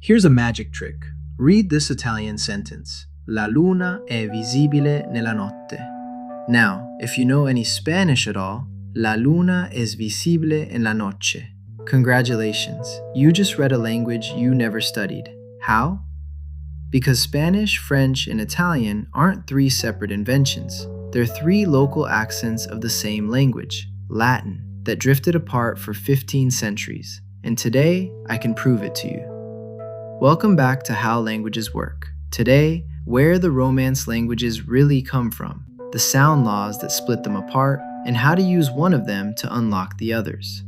Here's a magic trick. Read this Italian sentence. La luna è visibile nella notte. Now, if you know any Spanish at all, la luna es visible en la noche. Congratulations, you just read a language you never studied. How? Because Spanish, French, and Italian aren't three separate inventions. They're three local accents of the same language, Latin, that drifted apart for 15 centuries. And today, I can prove it to you. Welcome back to How Languages Work. Today, where the Romance languages really come from, the sound laws that split them apart, and how to use one of them to unlock the others.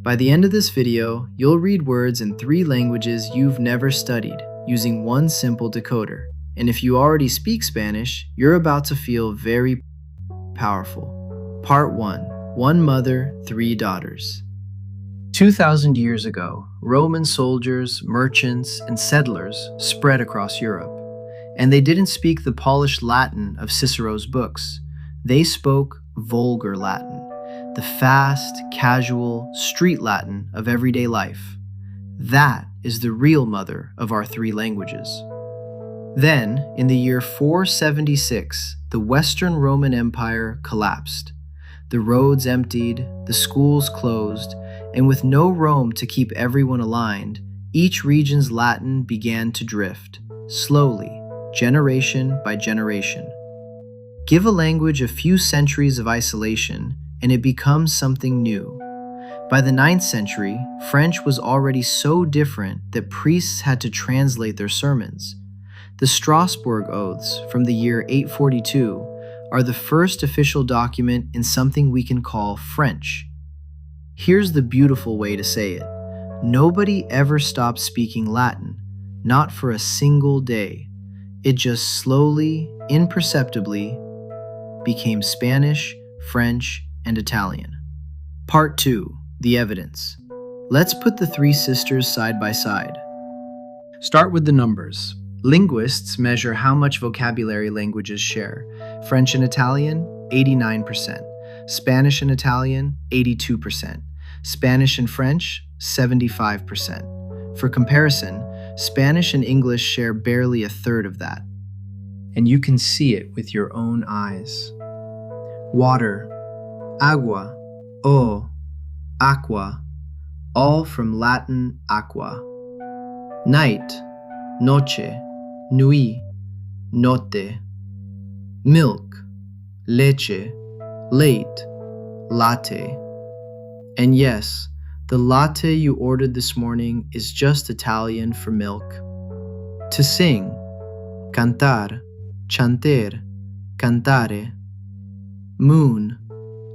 By the end of this video, you'll read words in three languages you've never studied, using one simple decoder. And if you already speak Spanish, you're about to feel very powerful. Part 1. One mother, three daughters. 2,000 years ago, Roman soldiers, merchants, and settlers spread across Europe. And they didn't speak the polished Latin of Cicero's books. They spoke Vulgar Latin, the fast, casual, street Latin of everyday life. That is the real mother of our three languages. Then, in the year 476, the Western Roman Empire collapsed. The roads emptied, the schools closed, and with no Rome to keep everyone aligned, each region's Latin began to drift, slowly, generation by generation. Give a language a few centuries of isolation, and it becomes something new. By the 9th century, French was already so different that priests had to translate their sermons. The Strasbourg Oaths from the year 842 are the first official document in something we can call French. Here's the beautiful way to say it. Nobody ever stopped speaking Latin, not for a single day. It just slowly, imperceptibly, became Spanish, French, and Italian. Part 2. The evidence. Let's put the three sisters side by side. Start with the numbers. Linguists measure how much vocabulary languages share. French and Italian, 89%. Spanish and Italian, 82%. Spanish and French, 75%. For comparison, Spanish and English share barely a third of that. And you can see it with your own eyes. Water, agua, o, aqua, all from Latin aqua. Night, noche, nui, notte. Milk, leche, late, latte. And yes, the latte you ordered this morning is just Italian for milk. To sing, cantar, chanter, cantare. Moon,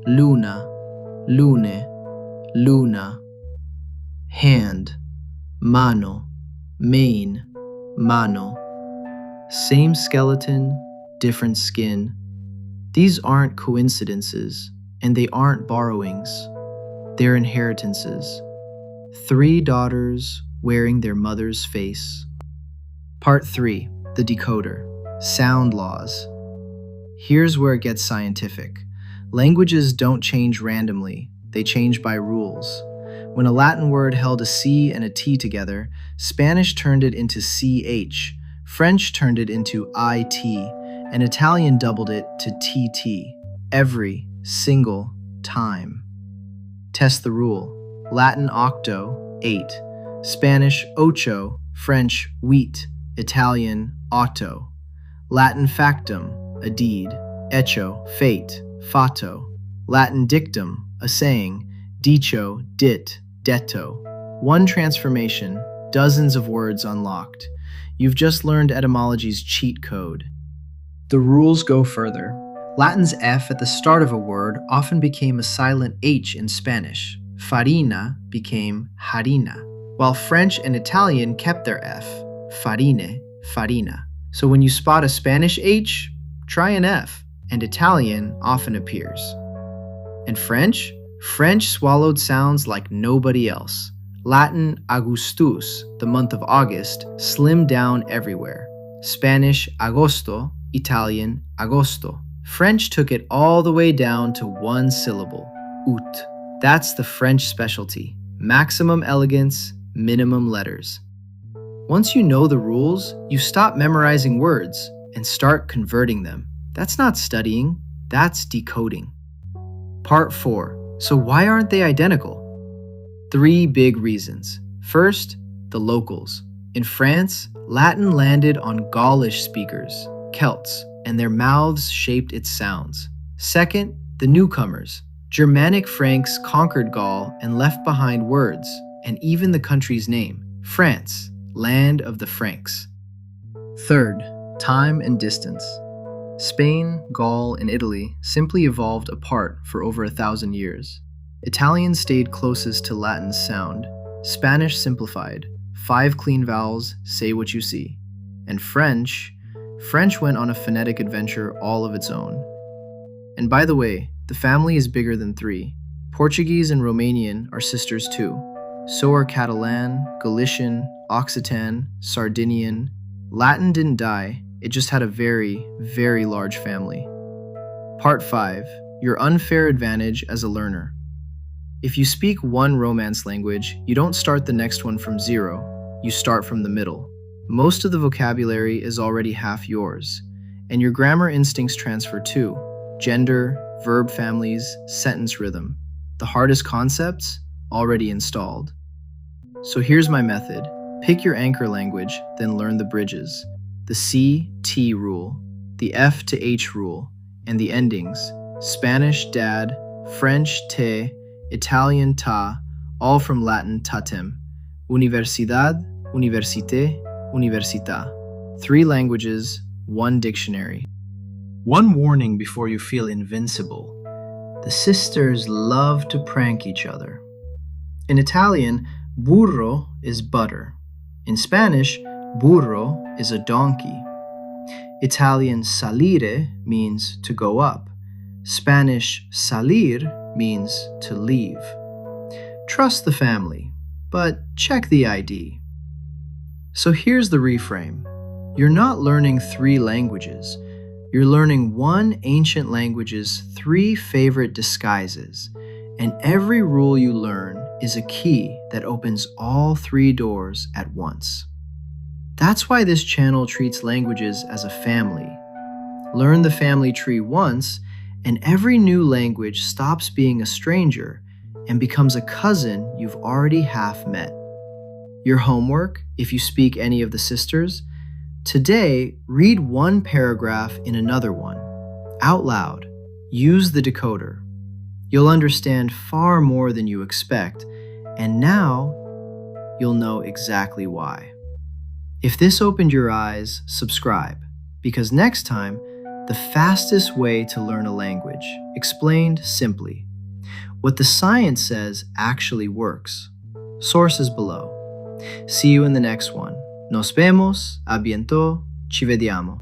luna, lune, luna. Hand, mano, mane, mano. Same skeleton, different skin. These aren't coincidences, and they aren't borrowings. They're inheritances. Three daughters wearing their mother's face. Part 3. The decoder. Sound laws. Here's where it gets scientific. Languages don't change randomly. They change by rules. When a Latin word held a C and a T together, Spanish turned it into CH, French turned it into IT, and Italian doubled it to TT, every single time. Test the rule. Latin octo, 8. Spanish ocho, French huit, Italian otto. Latin factum, a deed. Echo, fate, fato. Latin dictum, a saying. Dicho, dit, detto. One transformation, dozens of words unlocked. You've just learned etymology's cheat code. The rules go further. Latin's F at the start of a word often became a silent H in Spanish. Farina became harina, while French and Italian kept their F. Farine, farina. So when you spot a Spanish H, try an F, and Italian often appears. And French? French swallowed sounds like nobody else. Latin Augustus, the month of August, slimmed down everywhere. Spanish agosto, Italian agosto. French took it all the way down to one syllable, ut. That's the French specialty. Maximum elegance, minimum letters. Once you know the rules, you stop memorizing words and start converting them. That's not studying, that's decoding. Part 4. So why aren't they identical? 3 big reasons. First, the locals. In France, Latin landed on Gaulish speakers, Celts, and their mouths shaped its sounds. Second, the newcomers. Germanic Franks conquered Gaul and left behind words, and even the country's name, France, land of the Franks. Third, time and distance. Spain, Gaul, and Italy simply evolved apart for over 1,000 years. Italian stayed closest to Latin's sound. Spanish simplified. 5 clean vowels, say what you see. And French went on a phonetic adventure all of its own. And by the way, the family is bigger than 3. Portuguese and Romanian are sisters too. So are Catalan, Galician, Occitan, Sardinian. Latin didn't die, it just had a very, very large family. Part 5. Your unfair advantage as a learner. If you speak one Romance language, you don't start the next one from 0, you start from the middle. Most of the vocabulary is already half yours, and your grammar instincts transfer too. Gender, verb families, sentence rhythm. The hardest concepts already installed. So here's my method. Pick your anchor language, then learn the bridges. The C-T rule, the F to H rule, and the endings. Spanish dad, French te, Italian ta, all from Latin tatem. Universidad, université, università. 3 languages, 1 dictionary. One warning before you feel invincible. The sisters love to prank each other. In Italian, burro is butter. In Spanish, burro is a donkey. Italian salire means to go up. Spanish salir means to leave. Trust the family, but check the ID. So here's the reframe. You're not learning 3 languages. You're learning one ancient language's 3 favorite disguises, and every rule you learn is a key that opens all 3 doors at once. That's why this channel treats languages as a family. Learn the family tree once, and every new language stops being a stranger and becomes a cousin you've already half met. Your homework, if you speak any of the sisters, today read 1 paragraph in another one, out loud. Use the decoder. You'll understand far more than you expect, and now you'll know exactly why. If this opened your eyes, subscribe, because next time, the fastest way to learn a language, explained simply. What the science says actually works. Sources below. See you in the next one. Nos vemos, a bientôt, ci vediamo.